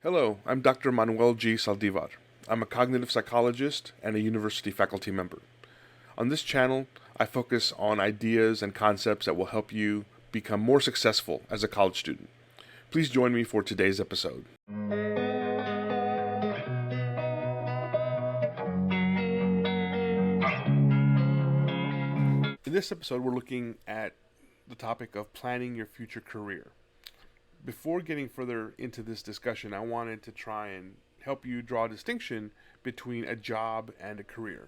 Hello, I'm Dr. Manuel G. Saldivar. I'm a cognitive psychologist and a university faculty member. On this channel, I focus on ideas and concepts that will help you become more successful as a college student. Please join me for today's episode. In this episode, we're looking at the topic of planning your future career. Before getting further into this discussion, I wanted to try and help you draw a distinction between a job and a career.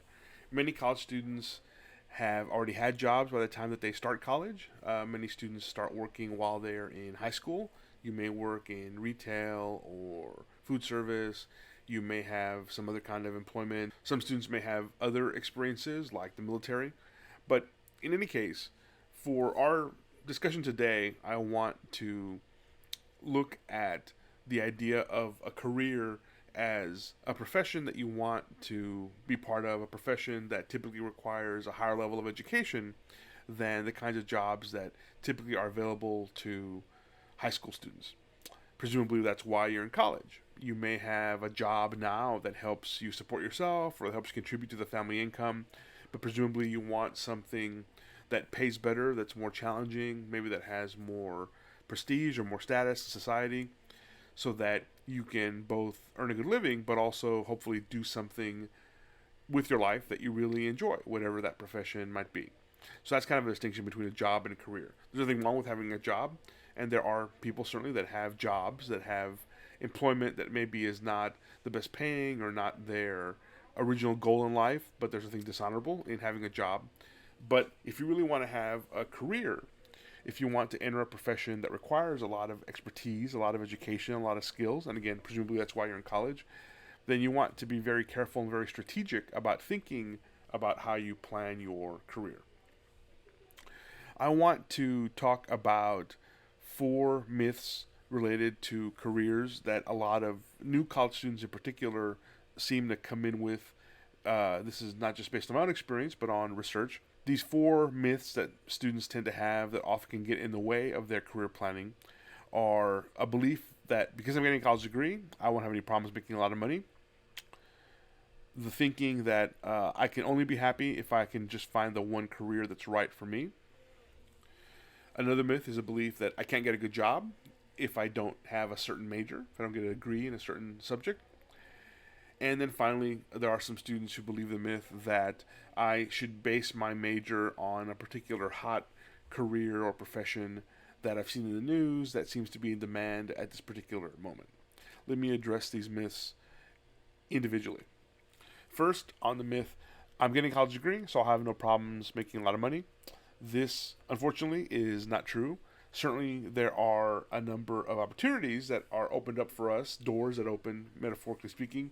Many college students have already had jobs by the time that they start college. Many students start working while they're in high school. You may work in retail or food service. You may have some other kind of employment. Some students may have other experiences like the military. But in any case, for our discussion today, I want to look at the idea of a career as a profession that you want to be part of, a profession that typically requires a higher level of education than the kinds of jobs that typically are available to high school students. Presumably, that's why you're in college. You may have a job now that helps you support yourself or that helps contribute to the family income, but presumably you want something that pays better, that's more challenging, maybe that has more prestige or more status in society, so that you can both earn a good living but also hopefully do something with your life that you really enjoy, whatever that profession might be. So that's kind of a distinction between a job and a career. There's nothing wrong with having a job, and there are people certainly that have jobs, that have employment that maybe is not the best paying or not their original goal in life, but there's nothing dishonorable in having a job. But if you really want to have a career, if you want to enter a profession that requires a lot of expertise, a lot of education, a lot of skills, and again, presumably that's why you're in college, then you want to be very careful and very strategic about thinking about how you plan your career. I want to talk about 4 myths related to careers that a lot of new college students in particular seem to come in with. This is not just based on my own experience, but on research. These 4 myths that students tend to have that often can get in the way of their career planning are a belief that because I'm getting a college degree, I won't have any problems making a lot of money. The thinking that I can only be happy if I can just find the one career that's right for me. Another myth is a belief that I can't get a good job if I don't have a certain major, if I don't get a degree in a certain subject. And then finally, there are some students who believe the myth that I should base my major on a particular hot career or profession that I've seen in the news that seems to be in demand at this particular moment. Let me address these myths individually. First, on the myth, I'm getting a college degree, so I'll have no problems making a lot of money. This, unfortunately, is not true. Certainly, there are a number of opportunities that are opened up for us, doors that open, metaphorically speaking,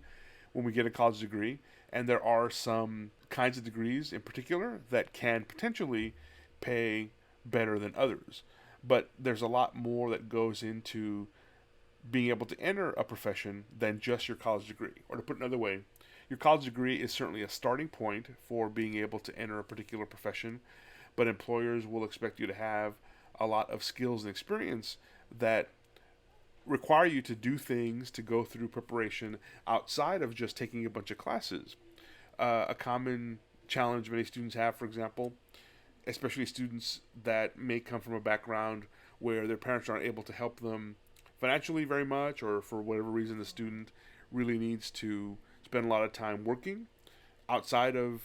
when we get a college degree, and there are some kinds of degrees in particular that can potentially pay better than others. But there's a lot more that goes into being able to enter a profession than just your college degree. Or to put it another way, your college degree is certainly a starting point for being able to enter a particular profession, but employers will expect you to have a lot of skills and experience that require you to do things, to go through preparation outside of just taking a bunch of classes. A common challenge many students have, for example, especially students that may come from a background where their parents aren't able to help them financially very much, or for whatever reason the student really needs to spend a lot of time working outside of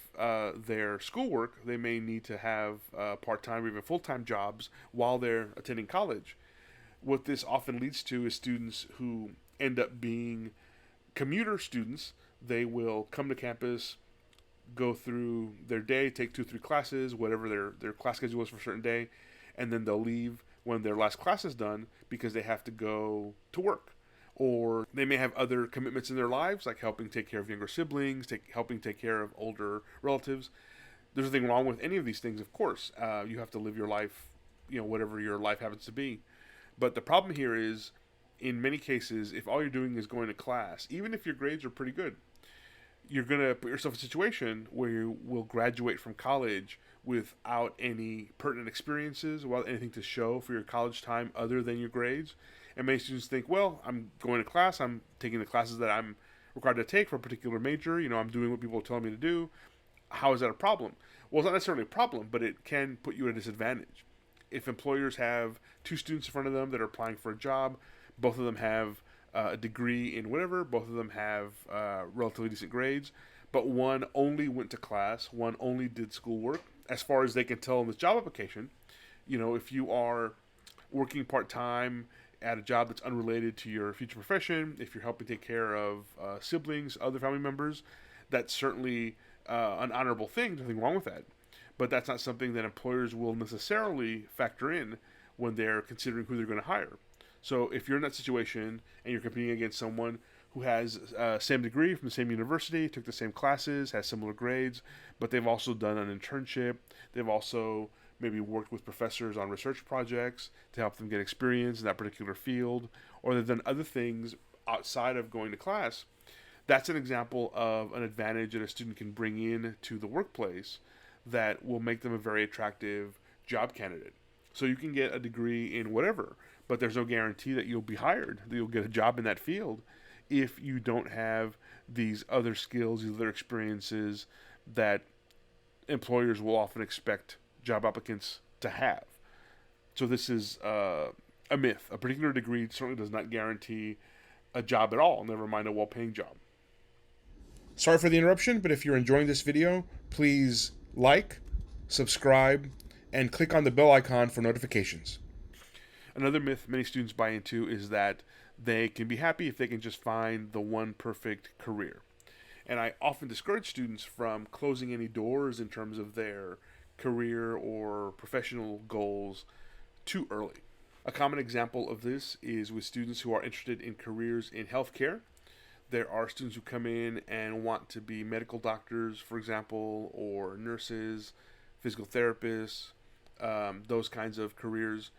their schoolwork. They may need to have part-time or even full-time jobs while they're attending college. What this often leads to is students who end up being commuter students. They will come to campus, go through their day, take 2 or 3 classes, whatever their class schedule is for a certain day, and then they'll leave when their last class is done because they have to go to work. Or they may have other commitments in their lives, like helping take care of younger siblings, helping take care of older relatives. There's nothing wrong with any of these things, of course. You have to live your life, whatever your life happens to be. But the problem here is, in many cases, if all you're doing is going to class, even if your grades are pretty good, you're going to put yourself in a situation where you will graduate from college without any pertinent experiences, without anything to show for your college time other than your grades. And many students think, well, I'm going to class, I'm taking the classes that I'm required to take for a particular major, I'm doing what people are telling me to do. How is that a problem? Well, it's not necessarily a problem, but it can put you at a disadvantage. If employers have two students in front of them that are applying for a job, both of them have a degree in whatever, both of them have relatively decent grades, but one only went to class, one only did schoolwork, as far as they can tell in this job application. If you are working part-time at a job that's unrelated to your future profession, if you're helping take care of siblings, other family members, that's certainly an honorable thing. Nothing wrong with that. But that's not something that employers will necessarily factor in when they're considering who they're going to hire. So if you're in that situation and you're competing against someone who has same degree from the same university, took the same classes, has similar grades, but they've also done an internship, they've also maybe worked with professors on research projects to help them get experience in that particular field, or they've done other things outside of going to class, that's an example of an advantage that a student can bring in to the workplace that will make them a very attractive job candidate. So you can get a degree in whatever, but there's no guarantee that you'll be hired, that you'll get a job in that field if you don't have these other skills, these other experiences that employers will often expect job applicants to have. So this is a myth. A particular degree certainly does not guarantee a job at all, never mind a well-paying job. Sorry for the interruption, but if you're enjoying this video, please like, subscribe, and click on the bell icon for notifications. Another myth many students buy into is that they can be happy if they can just find the one perfect career. And I often discourage students from closing any doors in terms of their career or professional goals too early. A common example of this is with students who are interested in careers in healthcare. There are students who come in and want to be medical doctors, for example, or nurses, physical therapists, those kinds of careers,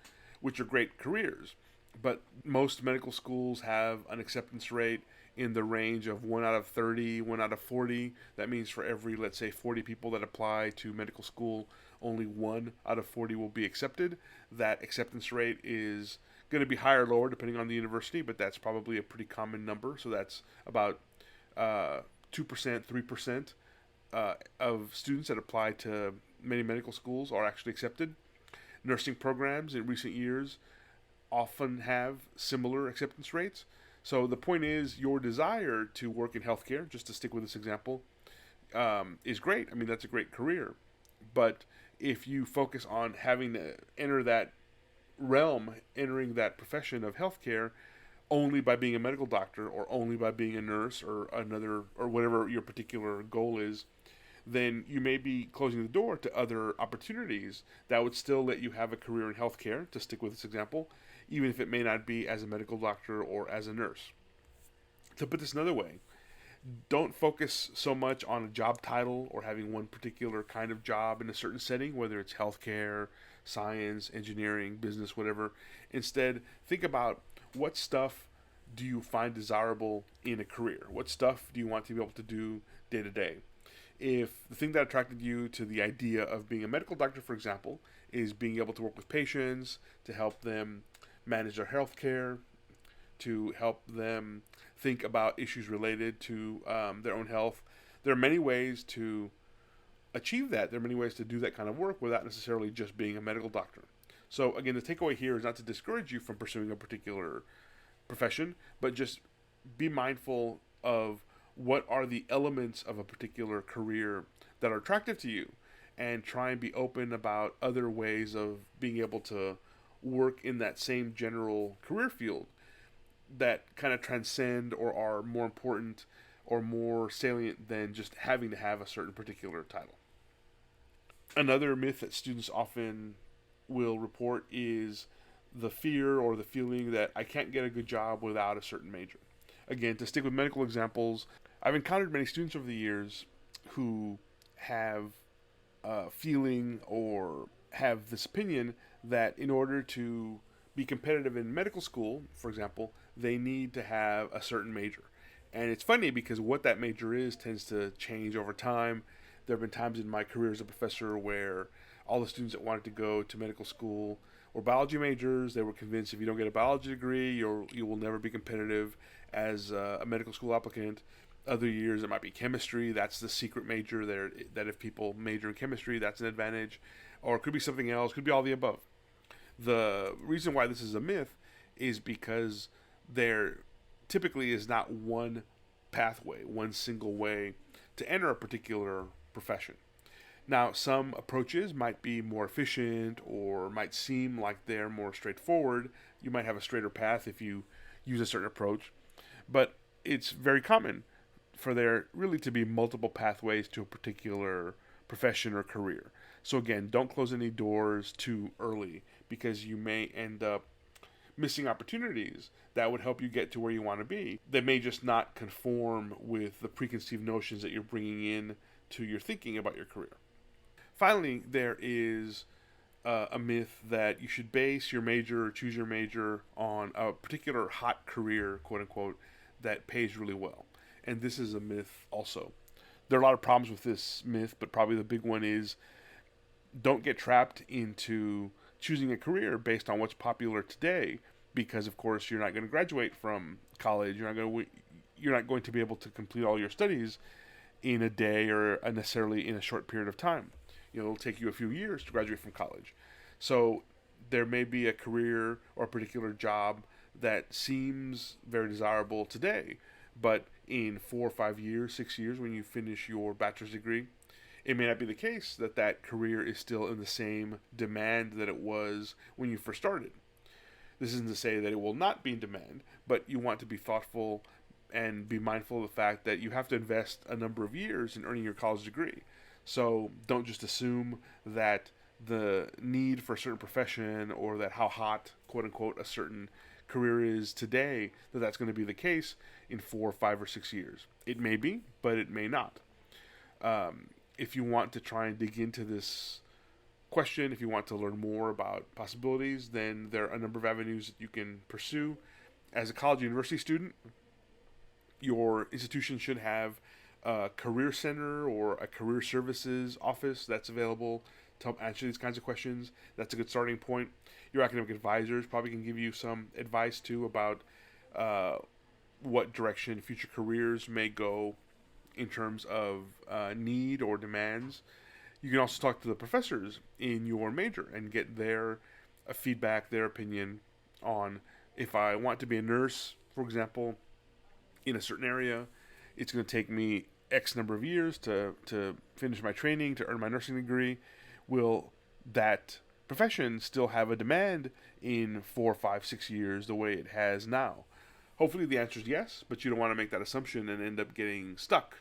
which are great careers. But most medical schools have an acceptance rate in the range of 1 out of 30, 1 out of 40. That means for every, let's say, 40 people that apply to medical school, only 1 out of 40 will be accepted. That acceptance rate is going to be higher or lower depending on the university, but that's probably a pretty common number. So that's about 2%, 3% of students that apply to many medical schools are actually accepted. Nursing programs in recent years often have similar acceptance rates. So the point is, your desire to work in healthcare, just to stick with this example, is great. I mean, that's a great career. But if you focus on having to enter that realm, entering that profession of healthcare, only by being a medical doctor or only by being a nurse or another or whatever your particular goal is, then you may be closing the door to other opportunities that would still let you have a career in healthcare, to stick with this example, even if it may not be as a medical doctor or as a nurse. To put this another way, don't focus so much on a job title or having one particular kind of job in a certain setting, whether it's healthcare, science, engineering, business, whatever. Instead, think about what stuff do you find desirable in a career? What stuff do you want to be able to do day to day? If the thing that attracted you to the idea of being a medical doctor, for example, is being able to work with patients, to help them manage their health care, to help them think about issues related to their own health, there are many ways to achieve that. There are many ways to do that kind of work without necessarily just being a medical doctor. So again, the takeaway here is not to discourage you from pursuing a particular profession, but just be mindful of what are the elements of a particular career that are attractive to you, and try and be open about other ways of being able to work in that same general career field that kind of transcend or are more important or more salient than just having to have a certain particular title. Another myth that students often will report is the fear or the feeling that I can't get a good job without a certain major. Again, to stick with medical examples, I've encountered many students over the years who have a feeling or have this opinion that in order to be competitive in medical school, for example, they need to have a certain major. And it's funny because what that major is tends to change over time. There have been times in my career as a professor where all the students that wanted to go to medical school were biology majors. They were convinced if you don't get a biology degree, you will never be competitive as a medical school applicant. Other years it might be chemistry. That's the secret major there. That if people major in chemistry, that's an advantage, or it could be something else. Could be all the above. The reason why this is a myth is because there typically is not one pathway, one single way to enter a particular profession. Now, some approaches might be more efficient or might seem like they're more straightforward. You might have a straighter path if you use a certain approach, but it's very common for there really to be multiple pathways to a particular profession or career. So again, don't close any doors too early because you may end up missing opportunities that would help you get to where you want to be. They may just not conform with the preconceived notions that you're bringing in to your thinking about your career. Finally, there is a myth that you should base your major or choose your major on a particular hot career, quote unquote, that pays really well. And this is a myth also. There are a lot of problems with this myth, but probably the big one is don't get trapped into choosing a career based on what's popular today, because of course you're not going to graduate from college. You're not going to be able to complete all your studies in a day or necessarily in a short period of time. It'll take you a few years to graduate from college. So there may be a career or a particular job that seems very desirable today, but in 4 or 5 years, 6 years, when you finish your bachelor's degree, it may not be the case that that career is still in the same demand that it was when you first started. This isn't to say that it will not be in demand, but you want to be thoughtful and be mindful of the fact that you have to invest a number of years in earning your college degree. So don't just assume that the need for a certain profession or that how hot, quote unquote, a certain career is today, that's going to be the case in 4, 5, or 6 years. It may be, but it may not. If you want to try and dig into this question, if you want to learn more about possibilities, then there are a number of avenues that you can pursue. As a college university student, your institution should have a career center or a career services office that's available to help answer these kinds of questions. That's a good starting point. Your academic advisors probably can give you some advice too about what direction future careers may go in terms of need or demands. You can also talk to the professors in your major and get their feedback, their opinion on if I want to be a nurse, for example, in a certain area. It's going to take me X number of years to finish my training, to earn my nursing degree. Will that profession still have a demand in 4, 5, 6 years the way it has now? Hopefully the answer is yes, but you don't want to make that assumption and end up getting stuck.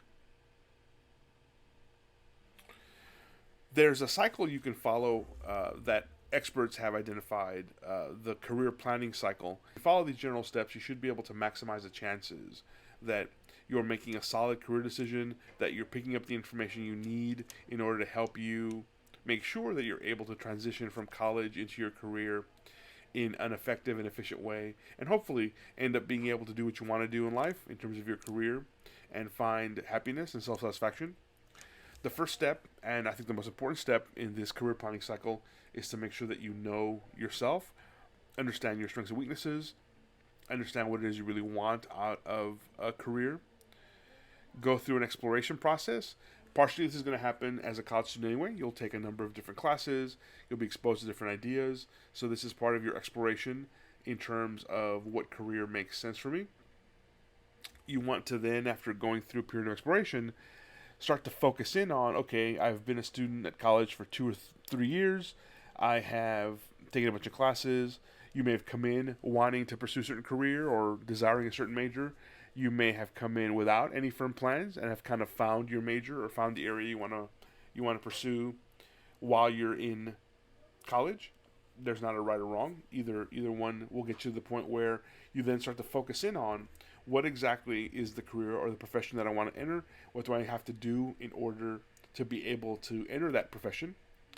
There's a cycle you can follow that experts have identified, the career planning cycle. If you follow these general steps, you should be able to maximize the chances that you're making a solid career decision, that you're picking up the information you need in order to help you make sure that you're able to transition from college into your career in an effective and efficient way, and hopefully end up being able to do what you want to do in life in terms of your career and find happiness and self-satisfaction. The first step, and I think the most important step in this career planning cycle, is to make sure that you know yourself, understand your strengths and weaknesses, understand what it is you really want out of a career, go through an exploration process. Partially this is going to happen as a college student anyway. You'll take a number of different classes. You'll be exposed to different ideas. So this is part of your exploration in terms of what career makes sense for me. You want to then, after going through a period of exploration, start to focus in on, okay, I've been a student at college for 2 or 3 years. I have taken a bunch of classes. You may have come in wanting to pursue a certain career or desiring a certain major. You may have come in without any firm plans and have kind of found your major or found the area you want to pursue while you're in college. There's not a right or wrong. Either one will get you to the point where you then start to focus in on what exactly is the career or the profession that I want to enter. What do I have to do in order to be able to enter that profession?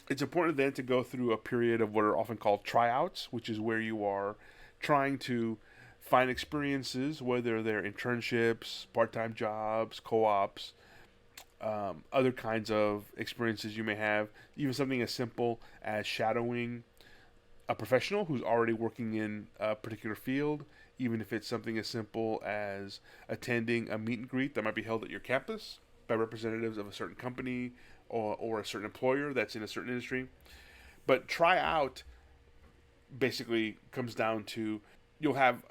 It's important then to go through a period of what are often called tryouts, which is where you are trying to find experiences, whether they're internships, part-time jobs, co-ops, other kinds of experiences you may have, even something as simple as shadowing a professional who's already working in a particular field, even if it's something as simple as attending a meet and greet that might be held at your campus by representatives of a certain company or a certain employer that's in a certain industry. But try out basically comes down to you'll have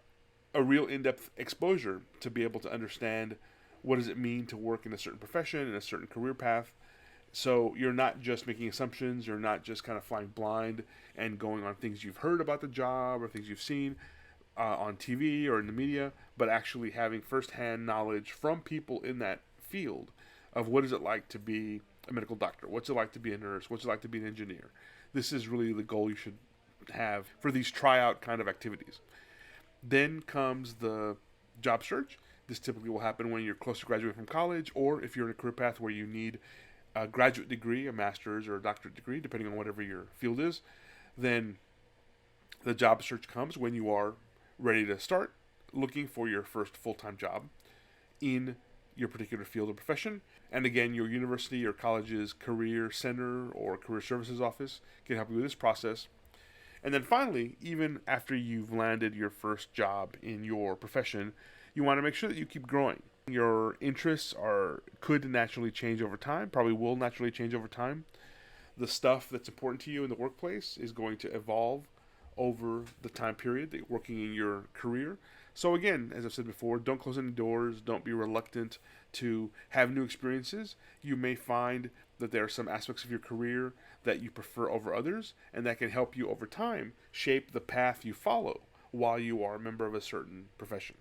a real in-depth exposure to be able to understand what does it mean to work in a certain profession, in a certain career path. So you're not just making assumptions, you're not just kind of flying blind and going on things you've heard about the job or things you've seen on TV or in the media, but actually having firsthand knowledge from people in that field of what is it like to be a medical doctor, what's it like to be a nurse, what's it like to be an engineer. This is really the goal you should have for these tryout kind of activities. Then comes the job search. This typically will happen when you're close to graduating from college, or if you're in a career path where you need a graduate degree, a master's or a doctorate degree, depending on whatever your field is. Then the job search comes when you are ready to start looking for your first full-time job in your particular field or profession. And again, your university or college's career center or career services office can help you with this process. And then finally, even after you've landed your first job in your profession, you want to make sure that you keep growing. Your interests could naturally change over time, probably will naturally change over time. The stuff that's important to you in the workplace is going to evolve over the time period that you're working in your career. So again, as I've said before, don't close any doors. Don't be reluctant to have new experiences. You may find that there are some aspects of your career that you prefer over others, and that can help you over time shape the path you follow while you are a member of a certain profession.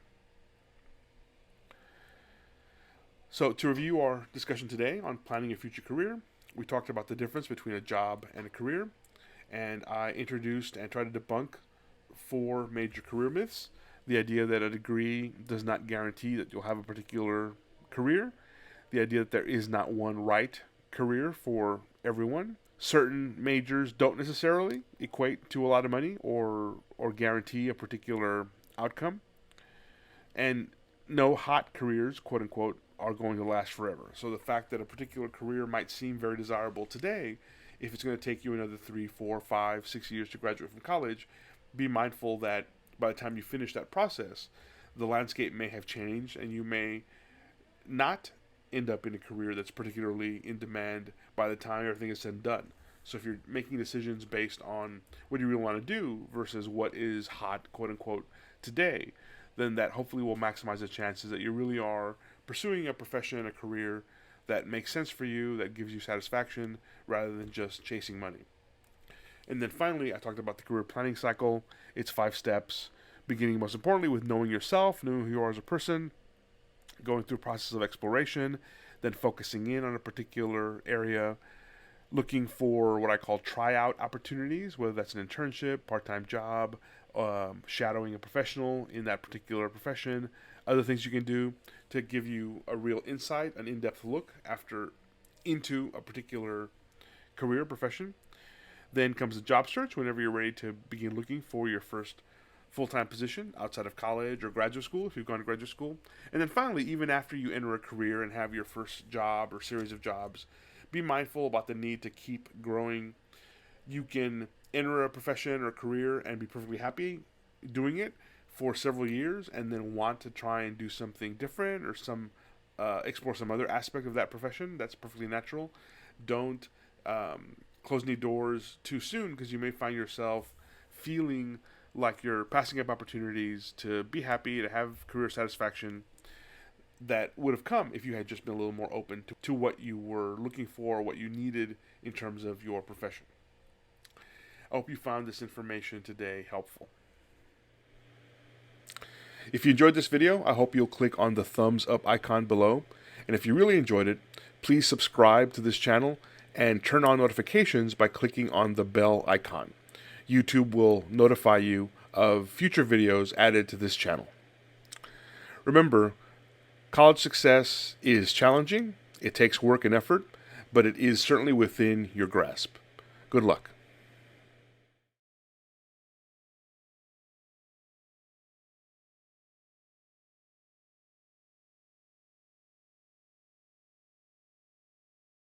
So to review our discussion today on planning your future career, we talked about the difference between a job and a career, and I introduced and tried to debunk 4 major career myths. The idea that a degree does not guarantee that you'll have a particular career, the idea that there is not one right career for everyone. Certain majors don't necessarily equate to a lot of money or guarantee a particular outcome. And no hot careers, quote unquote, are going to last forever. So the fact that a particular career might seem very desirable today, if it's going to take you another 3, 4, 5, 6 years to graduate from college, be mindful that by the time you finish that process, the landscape may have changed and you may not end up in a career that's particularly in demand by the time everything is said and done. So if you're making decisions based on what you really want to do versus what is hot, quote unquote, today, then that hopefully will maximize the chances that you really are pursuing a profession, a career that makes sense for you, that gives you satisfaction, rather than just chasing money. And then finally, I talked about the career planning cycle. It's 5 steps, beginning most importantly with knowing yourself, knowing who you are as a person, going through a process of exploration, then focusing in on a particular area, looking for what I call tryout opportunities, whether that's an internship, part-time job, shadowing a professional in that particular profession, other things you can do to give you a real insight, an in-depth look into a particular career profession. Then comes the job search whenever you're ready to begin looking for your first full-time position outside of college or graduate school, if you've gone to graduate school. And then finally, even after you enter a career and have your first job or series of jobs, be mindful about the need to keep growing. You can enter a profession or career and be perfectly happy doing it for several years and then want to try and do something different or explore some other aspect of that profession. That's perfectly natural. Don't close any doors too soon, because you may find yourself feeling like you're passing up opportunities to be happy, to have career satisfaction that would have come if you had just been a little more open to what you were looking for, what you needed in terms of your profession. I hope you found this information today helpful. If you enjoyed this video, I hope you'll click on the thumbs up icon below. And if you really enjoyed it, please subscribe to this channel and turn on notifications by clicking on the bell icon. YouTube will notify you of future videos added to this channel. Remember, college success is challenging. It takes work and effort, but it is certainly within your grasp. Good luck.